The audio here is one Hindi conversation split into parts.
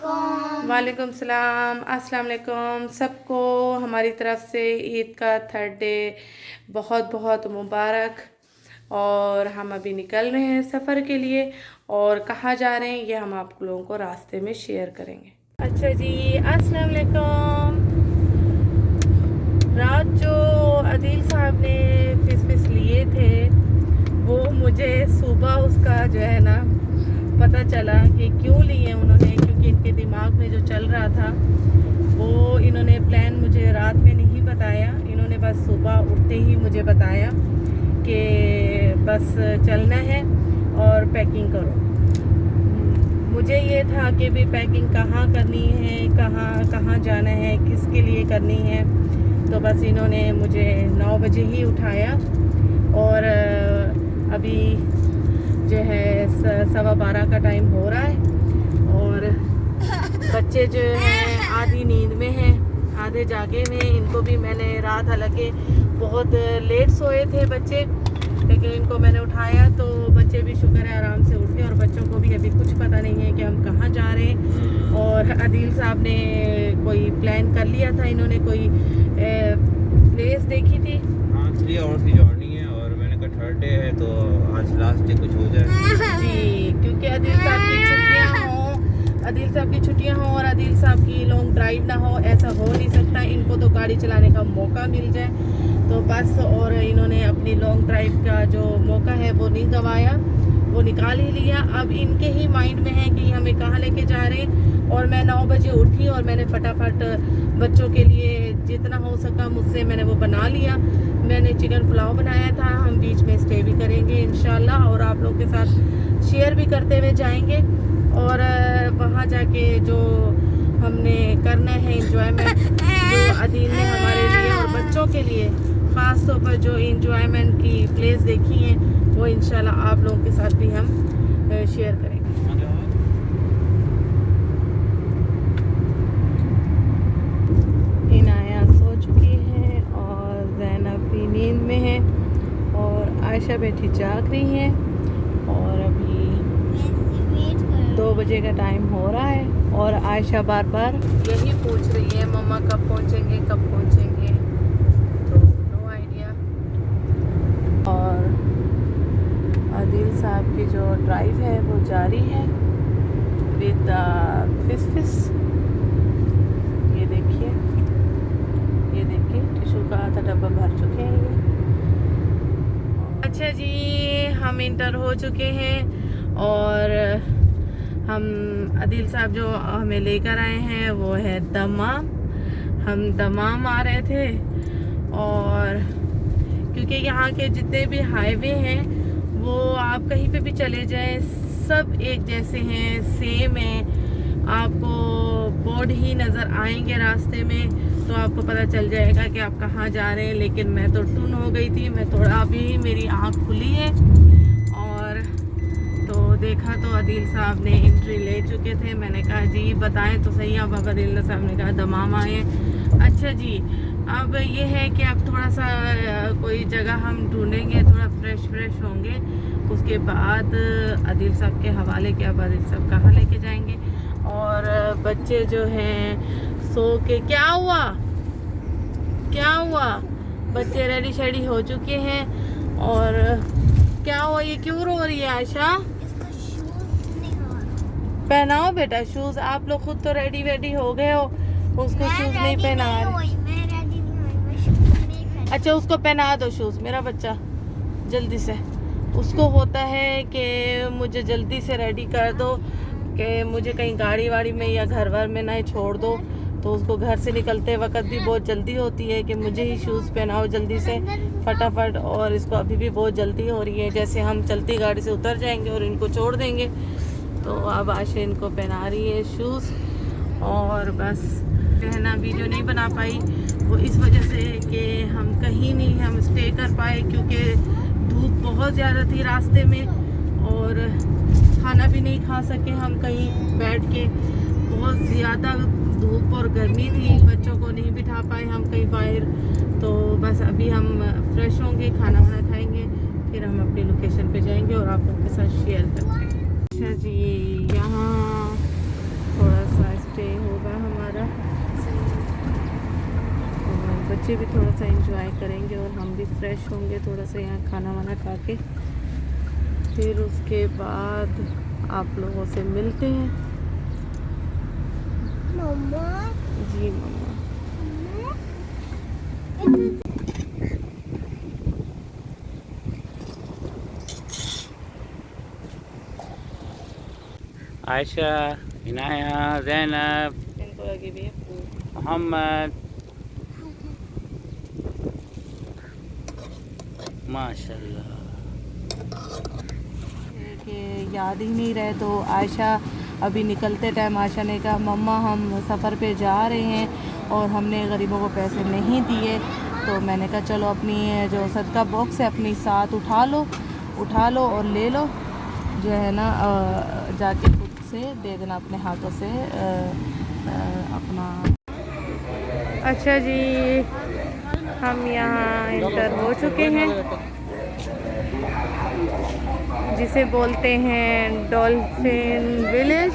वालेकुम सलाम, अस्सलाम वालेकुम सबको हमारी तरफ से ईद का थर्ड डे बहुत बहुत मुबारक। और हम अभी निकल रहे हैं सफ़र के लिए और कहाँ जा रहे हैं ये हम आप लोगों को रास्ते में शेयर करेंगे। अच्छा जी, अस्सलाम वालेकुम। रात जो आदिल साहब ने फिस लिए थे वो मुझे सुबह उसका जो है ना पता चला कि क्यों लिए उन्होंने, क्योंकि इनके दिमाग में जो चल रहा था वो इन्होंने प्लान मुझे रात में नहीं बताया। इन्होंने बस सुबह उठते ही मुझे बताया कि बस चलना है और पैकिंग करो। मुझे ये था कि भी पैकिंग कहाँ करनी है, कहाँ जाना है, किसके लिए करनी है। तो बस इन्होंने मुझे 9 बजे ही उठाया और अभी जो है 12:15 का टाइम हो रहा है और बच्चे जो हैं आधी नींद में हैं, आधे जागे में। इनको भी मैंने रात हालांकि बहुत लेट सोए थे बच्चे, लेकिन इनको मैंने उठाया तो बच्चे भी शुक्र है आराम से उठे और बच्चों को भी अभी कुछ पता नहीं है कि हम कहाँ जा रहे हैं। और आदिल साहब ने कोई प्लान कर लिया था, इन्होंने कोई प्लेस देखी थी। हाँ, 3 आवर्स की जर्नी है और मैंने कहा थर्ड डे है तो आज लास्ट डे कुछ हो जाए जी, क्योंकि आदिल साहब की छुट्टियां हों और आदिल साहब की लॉन्ग ड्राइव ना हो, ऐसा हो नहीं सकता। इनको तो गाड़ी चलाने का मौका मिल जाए तो बस। और इन्होंने अपनी लॉन्ग ड्राइव का जो मौका है वो नहीं गंवाया, वो निकाल ही लिया। अब इनके ही माइंड में है कि हमें कहाँ लेके जा रहे हैं। और मैं 9 बजे उठी और मैंने फटाफट बच्चों के लिए जितना हो सका मुझसे मैंने वो बना लिया। मैंने चिकन पुलाव बनाया था, हम बीच में स्टे भी करेंगे इंशाल्लाह और आप लोग के साथ शेयर भी करते हुए जाएंगे। और वहाँ जाके जो हमने करना है इंजॉयमेंट, जो आदिल ने हमारे लिए और बच्चों के लिए ख़ास तौर पर जो इंजॉयमेंट की प्लेस देखी हैं वो इंशाल्लाह आप लोगों के साथ भी हम शेयर करेंगे। इनाया सो चुकी है और ज़ैनब भी नींद में है और आयशा बेटी जाग रही है और अभी 2 बजे का टाइम हो रहा है और आयशा बार बार यही पूछ रही है मम्मा कब पहुंचेंगे, कब पहुंचेंगे। तो नो आइडिया। और आदिल साहब की जो ड्राइव है वो जारी है विद फिस। ये देखिए टिशू का आधा डब्बा भर चुके हैं ये। अच्छा जी, हम इंटर हो चुके हैं और हम आदिल साहब जो हमें लेकर आए हैं वो है दमाम। हम दमाम आ रहे थे और क्योंकि यहाँ के जितने भी हाईवे हैं वो आप कहीं पे भी चले जाएं सब एक जैसे हैं, सेम है। आपको बोर्ड ही नज़र आएंगे रास्ते में तो आपको पता चल जाएगा कि आप कहाँ जा रहे हैं। लेकिन मैं तो टुन हो गई थी, मैं थोड़ा अभी मेरी आँख खुली है और तो देखा तो आदिल साहब ने एंट्री ले चुके थे। मैंने कहा जी बताएं तो सही। अब आदिल साहब ने कहा दमाम आए। अच्छा जी, अब ये है कि अब थोड़ा सा कोई जगह हम ढूंढेंगे, थोड़ा फ्रेश होंगे, उसके बाद आदिल साहब के हवाले के अब आदिल साहब कहाँ लेके जाएंगे। और बच्चे जो हैं सो के क्या हुआ बच्चे रेडी शेडी हो चुके हैं। और क्या हुआ, ये क्यों रो रही है आयशा? पहनाओ बेटा शूज। आप लोग खुद तो रेडी वेडी हो गए हो, उसको शूज नहीं पहना रहे। अच्छा उसको पहना दो शूज, मेरा बच्चा जल्दी से। उसको होता है कि मुझे जल्दी से रेडी कर दो कि मुझे कहीं गाड़ी वाड़ी में या घर वर में ना छोड़ दो। तो उसको घर से निकलते वक्त भी बहुत जल्दी होती है कि मुझे ही शूज़ पहनाओ जल्दी से फटाफट। और इसको अभी भी बहुत जल्दी हो रही है, जैसे हम चलती गाड़ी से उतर जाएंगे और इनको छोड़ देंगे। तो अब आशा इनको पहना रही है शूज़। और बस पहना वीडियो नहीं बना पाई वो इस वजह से कि हम कहीं नहीं हम स्टे कर पाए क्योंकि धूप बहुत ज़्यादा थी रास्ते में और खाना भी नहीं खा सके हम कहीं बैठ के। बहुत ज़्यादा धूप और गर्मी थी, बच्चों को नहीं बिठा पाए हम कहीं बाहर। तो बस अभी हम फ्रेश होंगे, खाना वाना खाएंगे, फिर हम अपनी लोकेशन पे जाएंगे और आप लोगों के साथ शेयर करते हैं। अच्छा जी, यहाँ थोड़ा सा बच्चे भी थोड़ा सा एंजॉय करेंगे और हम भी फ्रेश होंगे थोड़ा सा यहाँ खाना वाना खा के। फिर उसके बाद आप लोगों से मिलते हैं। मम्मा जी मम्मा। आयशा, इनाया, ज़ैनब, इनको लगी भी है भूख। मोहम्मद, माशाल्लाह। कि याद ही नहीं रहे तो आयशा अभी निकलते टाइम आयशा ने कहा मम्मा हम सफ़र पे जा रहे हैं और हमने गरीबों को पैसे नहीं दिए। तो मैंने कहा चलो अपनी जो सदका बॉक्स है अपनी साथ उठा लो और ले लो, जो है ना जाके खुद से दे देना अपने हाथों से अपना। अच्छा जी, हम यहाँ इंटर हो चुके हैं, जिसे बोलते हैं डॉल्फिन विलेज।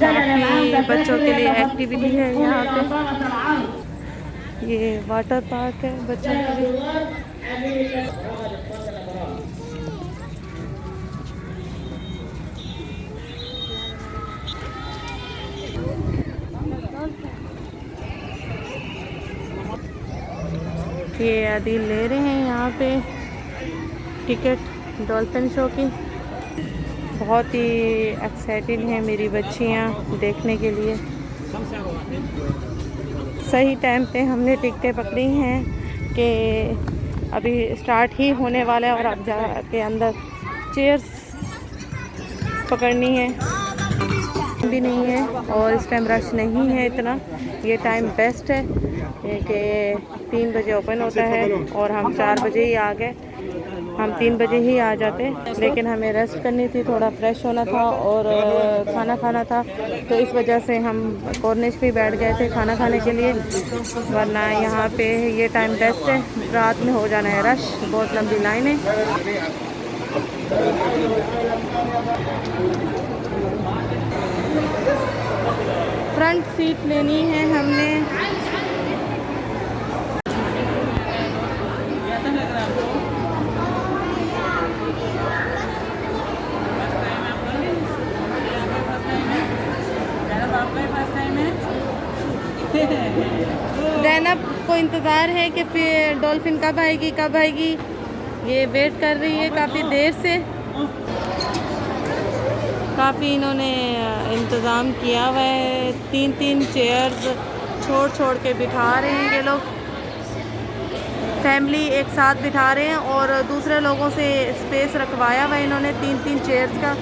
काफ़ी बच्चों के लिए एक्टिविटी है यहाँ पे। ये वाटर पार्क है बच्चों के लिए। ये आदिल ले रहे हैं यहाँ पे टिकट डॉल्फिन शो की। बहुत ही एक्साइटेड हैं मेरी बच्चियाँ देखने के लिए। सही टाइम पे हमने टिकटें पकड़ी हैं कि अभी स्टार्ट ही होने वाला है और अब जाके अंदर चेयर्स पकड़नी है भी नहीं है और इस टाइम रश नहीं है इतना। ये टाइम बेस्ट है कि 3 बजे ओपन होता है और हम 4 बजे ही आ गए। हम 3 बजे ही आ जाते, लेकिन हमें रेस्ट करनी थी, थोड़ा फ्रेश होना था और खाना खाना था, तो इस वजह से हम कॉर्निश पे बैठ गए थे खाना खाने के लिए। वरना यहाँ पे ये टाइम बेस्ट है, रात में हो जाना है रश, बहुत लंबी लाइन है। फ्रंट सीट लेनी है हमने। ज़ैनब को इंतज़ार है कि फिर डॉल्फिन कब आएगी। ये वेट कर रही है काफ़ी देर से। काफ़ी इन्होंने इंतज़ाम किया हुआ है, 3 चेयर्स छोड़ के बिठा रहे हैं ये लोग। फैमिली एक साथ बिठा रहे हैं और दूसरे लोगों से स्पेस रखवाया हुआ है इन्होंने 3 चेयर्स का।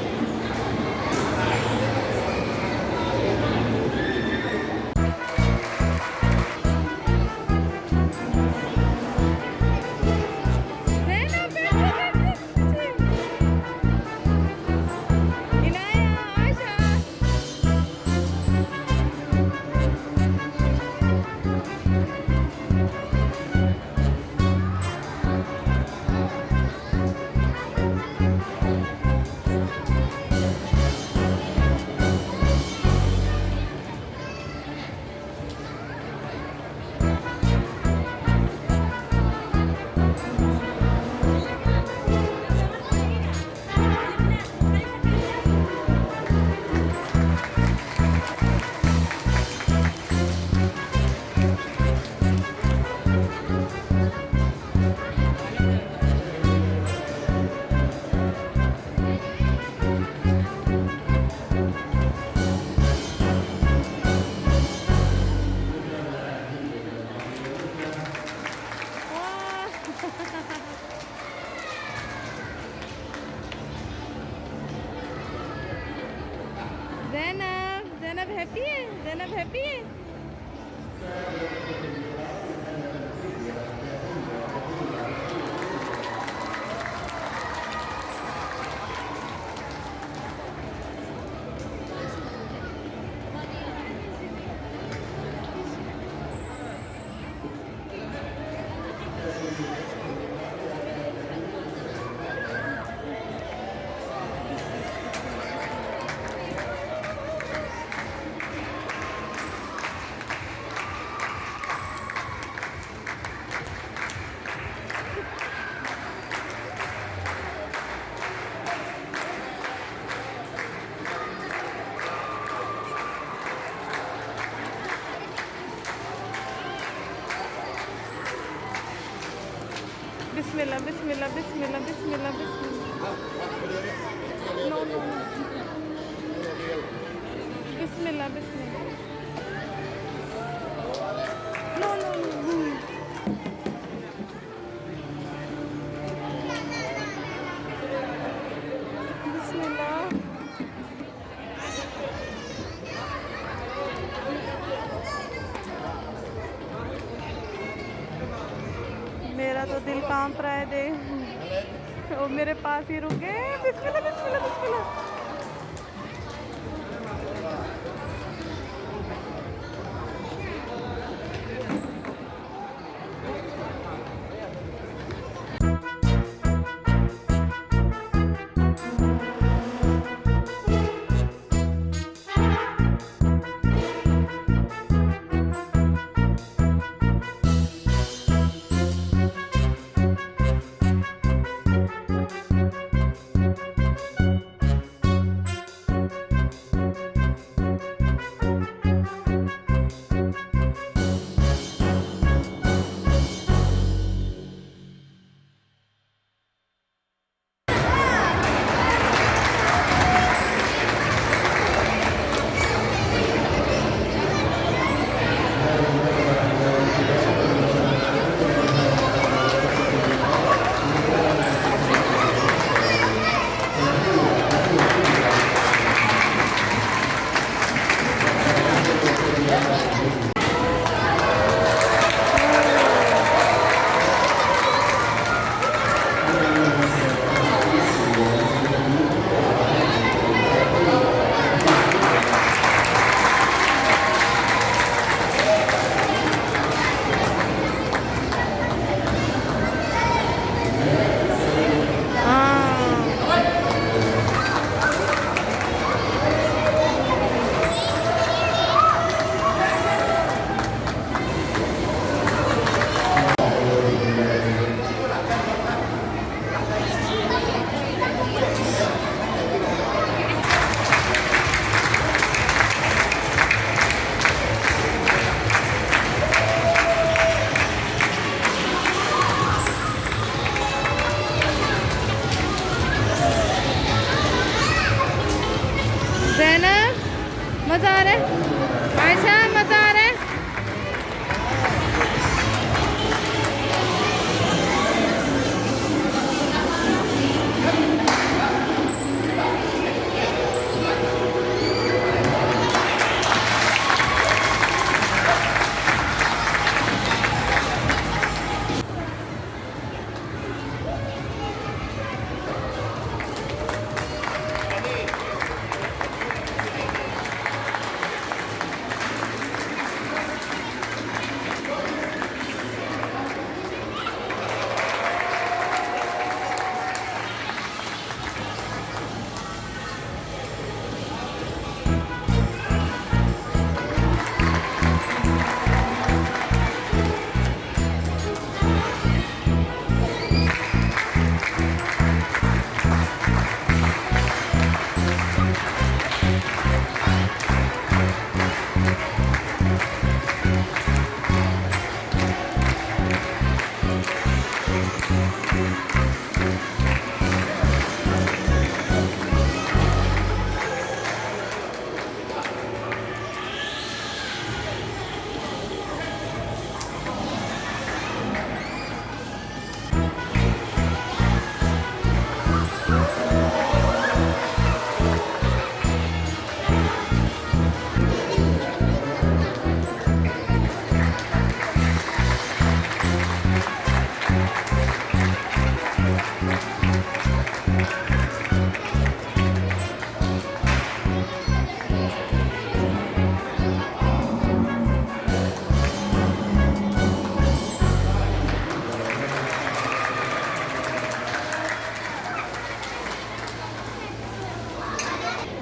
ज़ैनब हैप्पी है। बिस्मिल्लाह बिस्मिल्लाह बिस्मिल्लाह बिस्मिल्लाह बिस्मिल्लाह। नो नो नो, बिस्मिल्लाह बिस्मिल्लाह। नो नो नो, बिस्मिल्लाह। मेरा तो दिल कांप रहा है, देख वो मेरे पास ही रुक गए। बिस्मिल्लाह बिस्मिल्लाह बिस्मिल्लाह। ज़ैनब, मज़ा आ रहा है? आयशा, मज़ा आ रहा है?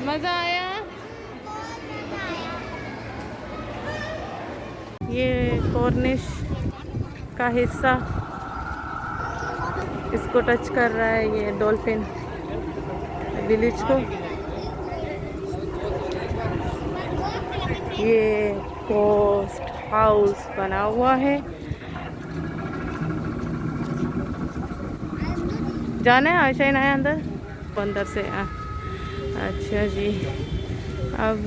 मज़ा आया? ये कॉर्निश का हिस्सा इसको टच कर रहा है, ये डॉल्फिन विलेज को। ये कोस्ट हाउस बना हुआ है। जाना है आयशा आया अंदर अंदर से अच्छा जी। अब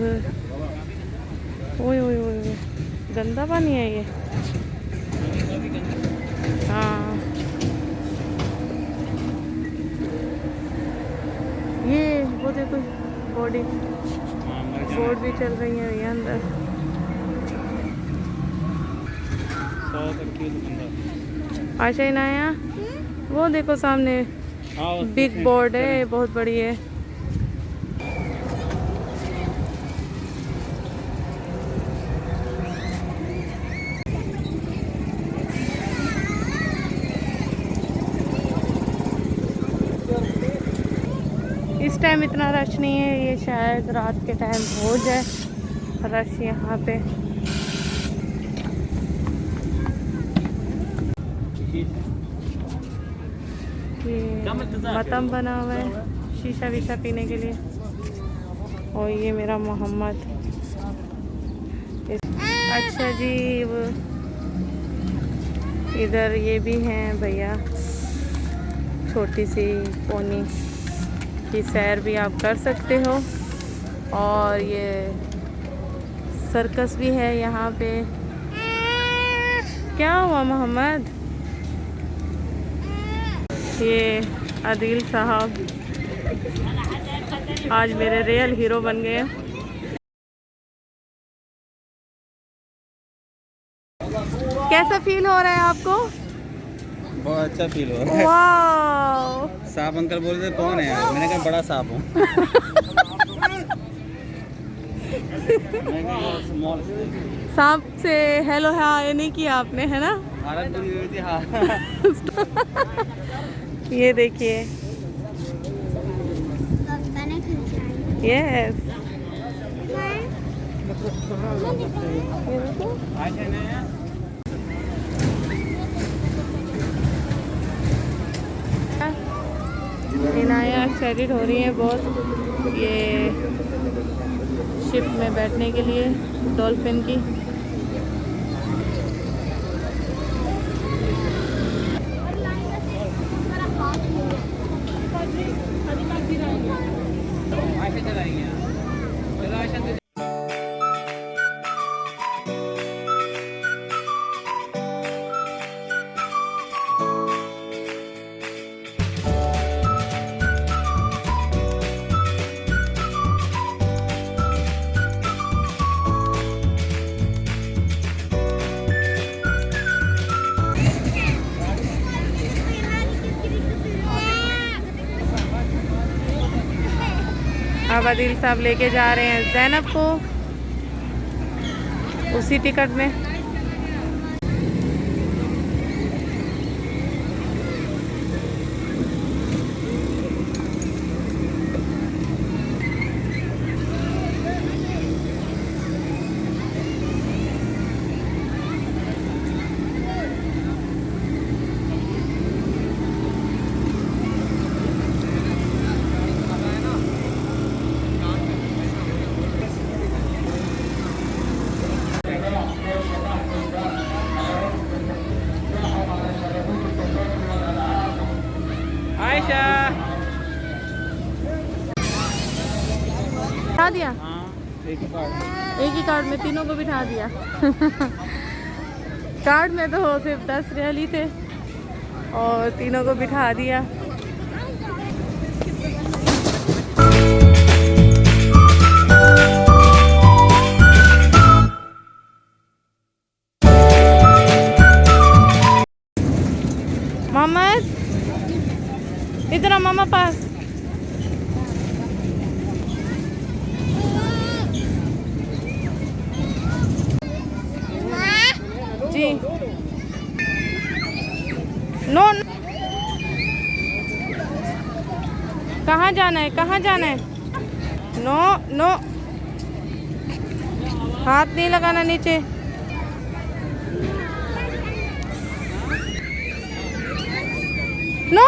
ओए ओए ओए गंदा पानी है ये। हाँ ये वो देखो बॉडी बोट भी चल रही है ये अंदर। आशा ही नया वो देखो सामने बिग बोर्ड है बहुत बड़ी है। इस टाइम इतना रश नहीं है, ये शायद रात के टाइम हो जाए रश यहाँ पे। ये मतम बना हुआ है शीशा वीशा पीने के लिए। और ये मेरा मोहम्मद। अच्छा जी वो इधर ये भी हैं भैया, छोटी सी पोनी की सैर भी आप कर सकते हो। और ये सर्कस भी है यहाँ पे। क्या हुआ मोहम्मद? ये आदिल साहब आज मेरे रियल हीरो बन गए। कैसा फील हो रहा है आपको? बहुत अच्छा फील हो रहा है। वाओ सांप अंकल बोल रहे कौन है यार? मैंने कहा बड़ा सांप हूँ। सांप से हेलो हाय नहीं किया आपने है ना? हाँ। ये देखिए यस इनाया एक्साइटेड हो रही है बहुत ये शिप में बैठने के लिए डॉल्फिन की। अब आदिल साहब लेके जा रहे हैं ज़ैनब को उसी टिकट में। आयशा बिठा दिया एक एक ही कार्ड में तीनों को बिठा दिया। कार्ड में तो सिर्फ 10 रियल ही थे और तीनों को बिठा दिया। मोहम्मद इधर आ मामा पास। जी नो कहाँ जाना है? कहाँ जाना है? नो नो हाथ नहीं लगाना नीचे। नो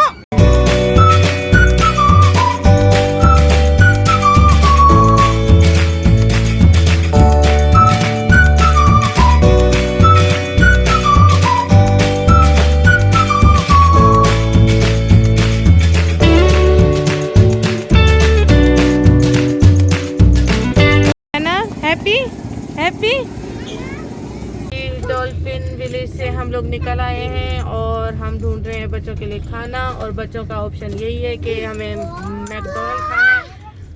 डॉल्फिन विलेज से हम लोग निकल आए हैं और हम ढूंढ रहे हैं बच्चों के लिए खाना। और बच्चों का ऑप्शन यही है कि हमें मैकडोनल्ड खाना है,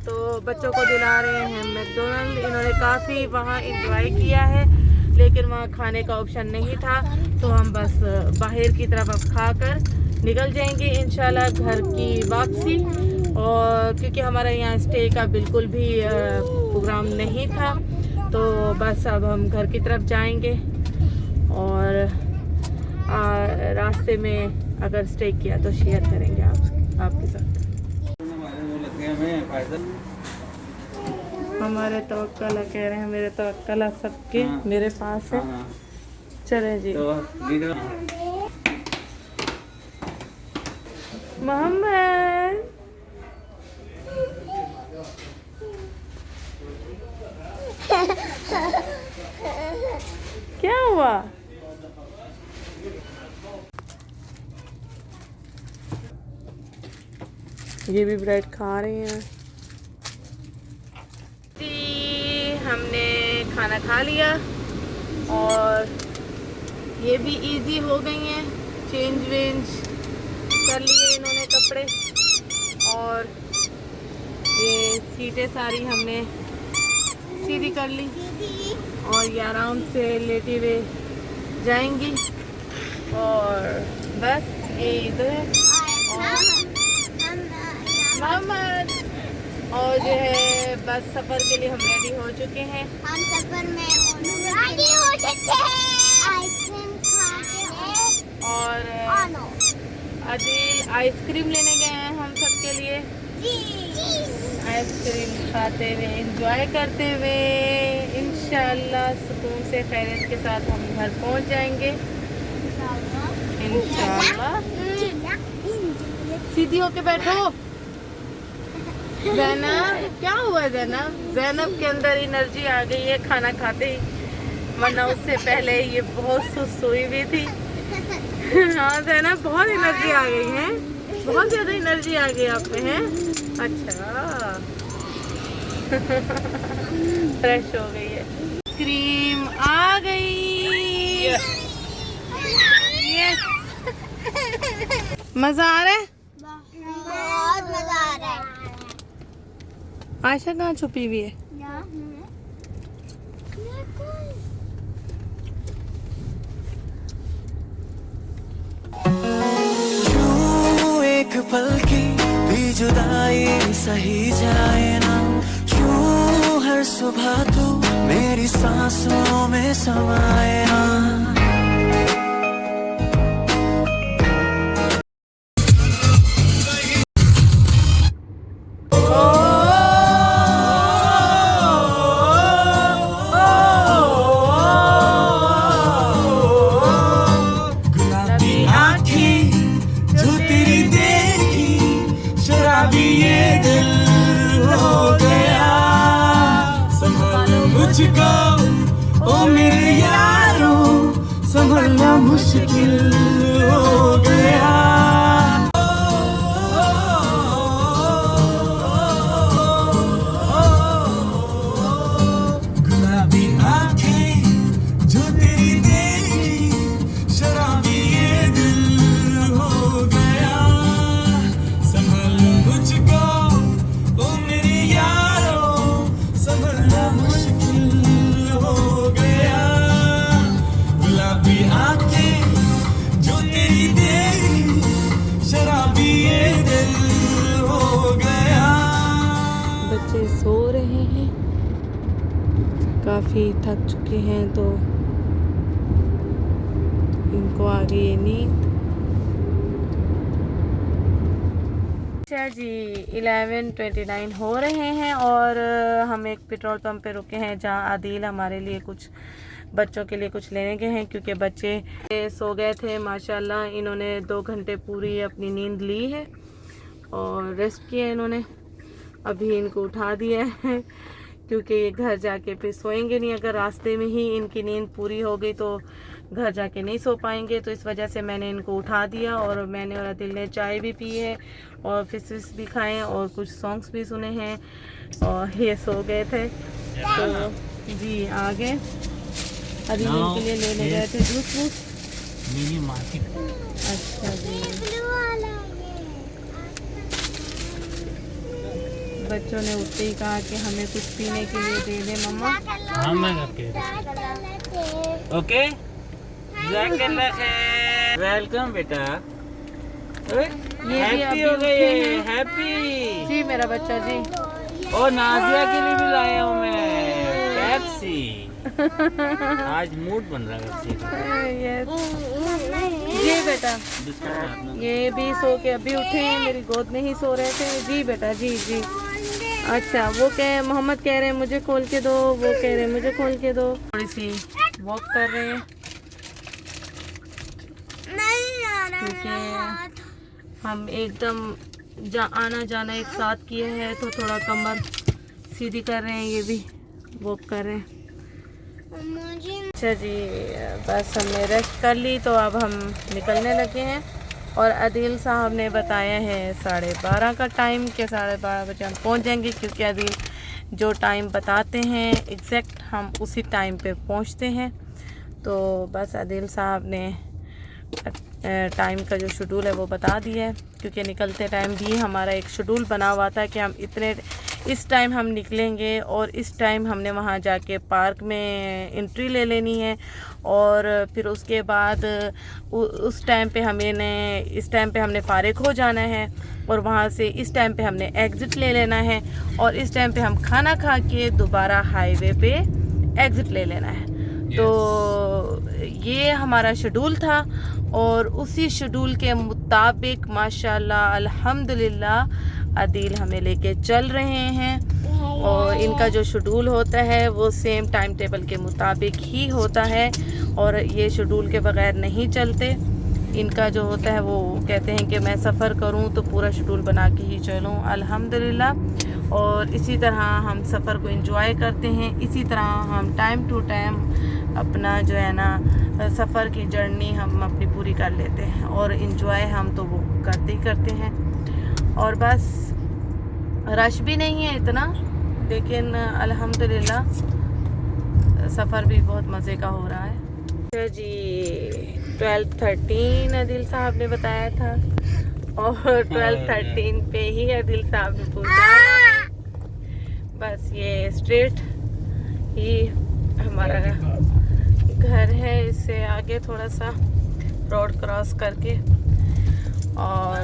तो बच्चों को दिला रहे हैं मैकडोनल्ड। इन्होंने काफ़ी वहाँ इंजॉय किया है, लेकिन वहाँ खाने का ऑप्शन नहीं था, तो हम बस बाहर की तरफ अब खाकर निकल जाएंगे इंशाल्लाह घर की वापसी। और क्योंकि हमारा यहाँ स्टे का बिल्कुल भी प्रोग्राम नहीं था, तो बस अब हम घर की तरफ जाएंगे। और रास्ते में अगर स्टे किया तो शेयर करेंगे आपके साथ। हमारे तवक्कल कह रहे हैं, मेरे तवक्कल सबके मेरे पास है। चले जी मोहम्मद, क्या हुआ? ये भी ब्रेड खा रही हैं जी। हमने खाना खा लिया और ये भी इजी हो गई हैं, चेंज वेंज कर लिए इन्होंने कपड़े। और ये सीटें सारी हमने सीधी कर ली और ये आराम से लेटे हुए जाएंगी। और बस इधर मोहम्मद और जो है बस सफ़र के लिए हम रेडी हो चुके हैं। हम सफर में रेडी हो चुके हैं। आइसक्रीम खाते और आदिल आइसक्रीम लेने गए हैं हम सबके लिए। आइसक्रीम खाते हुए एंजॉय करते हुए इंशाल्लाह सुकून से खैरियत के साथ हम घर पहुंच जाएंगे इंशाल्लाह। सीधी होके बैठो। ज़ैनब, क्या हुआ ज़ैनब? ज़ैनब के अंदर एनर्जी आ गई है खाना खाते ही, वरना उससे पहले ये बहुत सुस्त हुई हुई थी। हाँ ज़ैनब, बहुत एनर्जी आ गई है, बहुत ज़्यादा एनर्जी आ गई आप में है। अच्छा फ्रेश हो गई है। क्रीम आ गई। यस, मज़ा आ रहा है? बहुत मजा आ रहा है। आयशा कहाँ छुपी हुई है? क्यों एक पल की भी जुदाई सही जाए ना, क्यों हर सुबह तू मेरी सांसों में समाए ना। मुझको ओ मेरे यारों संभलना मुश्किल हो गया। गुलाबी आंखें जो तेरी देखी, शराबी ये दिल हो गया। संभल मुझको ओ मेरे यारों संभलना मुश्किल हो गया। गुलाबी आंखें जो तेरी देखी, शराबी ये दिल हो गया। बच्चे सो रहे हैं, काफ़ी थक चुके हैं, तो इनको आ गई है नींद। अच्छा जी, 11:29 हो रहे हैं और हम एक पेट्रोल पंप पे रुके हैं जहाँ आदिल हमारे लिए कुछ बच्चों के लिए कुछ लेने गए हैं, क्योंकि बच्चे सो गए थे। माशाल्लाह इन्होंने 2 घंटे पूरी अपनी नींद ली है और रेस्ट किया इन्होंने। अभी इनको उठा दिया है क्योंकि ये घर जाके फिर सोएंगे नहीं। अगर रास्ते में ही इनकी नींद पूरी हो गई तो घर जाके नहीं सो पाएंगे, तो इस वजह से मैंने इनको उठा दिया। और मैंने और आदिल ने चाय भी पी है और फिश भी खाए और कुछ सॉन्ग्स भी सुने हैं और ये सो गए थे। तो जी आ गए अदील Now के लिए लेने गए थे जूस वूस। Mini market. अच्छा जी, ब्लू वाला ये बच्चों ने उठते ही कहा कि हमें कुछ पीने के लिए दे दे मम्मा। हाँ मैं करके ओके वेलकम बेटा। ये भी हैप्पी अभी हो उठे गए हैं। हैप्पी। जी मेरा बच्चा जी। और नाजिया के लिए भी लाया हूँ मैं पेप्सी। आज मूड बन रहा है पेप्सी का। यस जी बेटा, बिस्किट खाना। ये भी सो के अभी उठे हैं, मेरी गोद में ही सो रहे थे। जी बेटा जी जी। अच्छा वो मोहम्मद कह रहे हैं मुझे खोल के दो, वो कह रहे हैं मुझे खोल के दो। थोड़ी सी वॉक कर रहे हैं क्योंकि हम एकदम आना जाना एक साथ किए हैं तो थोड़ा कमर सीधी कर रहे हैं, ये भी वॉक कर रहे हैं। अच्छा जी, बस हमने रेस्ट कर ली तो अब हम निकलने लगे हैं। और अदील साहब ने बताया है 12:30 का टाइम कि 12:30 बजे हम पहुंच जाएंगे, क्योंकि अदील जो टाइम बताते हैं एग्जैक्ट हम उसी टाइम पे पहुंचते हैं। तो बस अदील साहब ने टाइम का जो शेड्यूल है वो बता दिया है, क्योंकि निकलते टाइम भी हमारा एक शेड्यूल बना हुआ था कि हम इस टाइम हम निकलेंगे और इस टाइम हमने वहाँ जाके पार्क में एंट्री ले लेनी है, और फिर उसके बाद उस टाइम पे इस टाइम पे हमने फारिग हो जाना है, और वहाँ से इस टाइम पे हमने एग्ज़िट ले लेना है, और इस टाइम पे हम खाना खा के दोबारा हाईवे पे एग्ज़िट ले लेना है। तो ये हमारा शेड्यूल था, और उसी शेड्यूल के मुताबिक माशाल्लाह अल्हम्दुलिल्लाह अदील हमें लेके चल रहे हैं। और इनका जो शेड्यूल होता है वो सेम टाइम टेबल के मुताबिक ही होता है, और ये शेड्यूल के बगैर नहीं चलते। इनका जो होता है वो कहते हैं कि मैं सफ़र करूं तो पूरा शेड्यूल बना के ही चलूं, अल्हम्दुलिल्लाह। और इसी तरह हम सफ़र को एंजॉय करते हैं, इसी तरह हम टाइम टू टाइम अपना जो है ना सफ़र की जर्नी हम अपनी पूरी कर लेते हैं, और एंजॉय हम तो वो करते ही करते हैं। और बस रश भी नहीं है इतना, लेकिन अल्हम्दुलिल्लाह सफ़र भी बहुत मज़े का हो रहा है। अच्छा जी, 12:13 अदील साहब ने बताया था, और 12:13 पे ही अदील साहब ने पूछा। बस ये स्ट्रेट ही हमारा घर है, इससे आगे थोड़ा सा रोड क्रॉस करके। और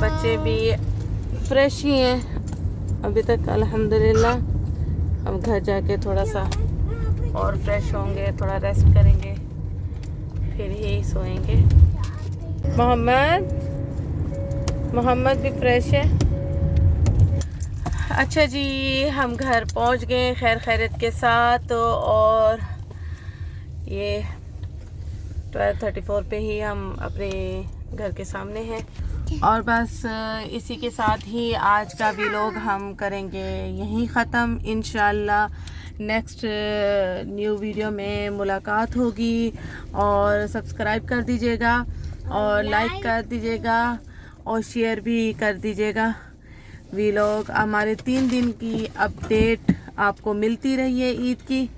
बच्चे भी फ्रेश ही हैं अभी तक अल्हम्दुलिल्लाह। अब घर जाके थोड़ा सा और फ्रेश होंगे, थोड़ा रेस्ट करेंगे, फिर ही सोएंगे। मोहम्मद भी फ्रेश है। अच्छा जी, हम घर पहुंच गए खैर खैरियत के साथ, और ये 12:34 पे ही हम अपने घर के सामने हैं। और बस इसी के साथ ही आज का व्लॉग हम करेंगे यहीं ख़त्म। इंशाल्लाह नेक्स्ट न्यू वीडियो में मुलाकात होगी, और सब्सक्राइब कर दीजिएगा, और लाइक कर दीजिएगा, और शेयर भी कर दीजिएगा। व्लॉग हमारे 3 दिन की अपडेट आपको मिलती रही है ईद की,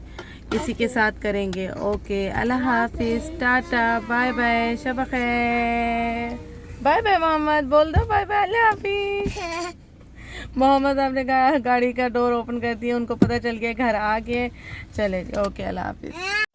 इसी के साथ करेंगे। ओके, अल्लाह हाफिज़, टाटा, बाय बाय, शब खैर। बाय बाय मोहम्मद, बोल दो बाय बाय, अल्लाह हाफिज़। मोहम्मद आपने गाड़ी का डोर ओपन कर दिया, उनको पता चल गया घर आ गए। चले जी, ओके, अल्लाह हाफिज़।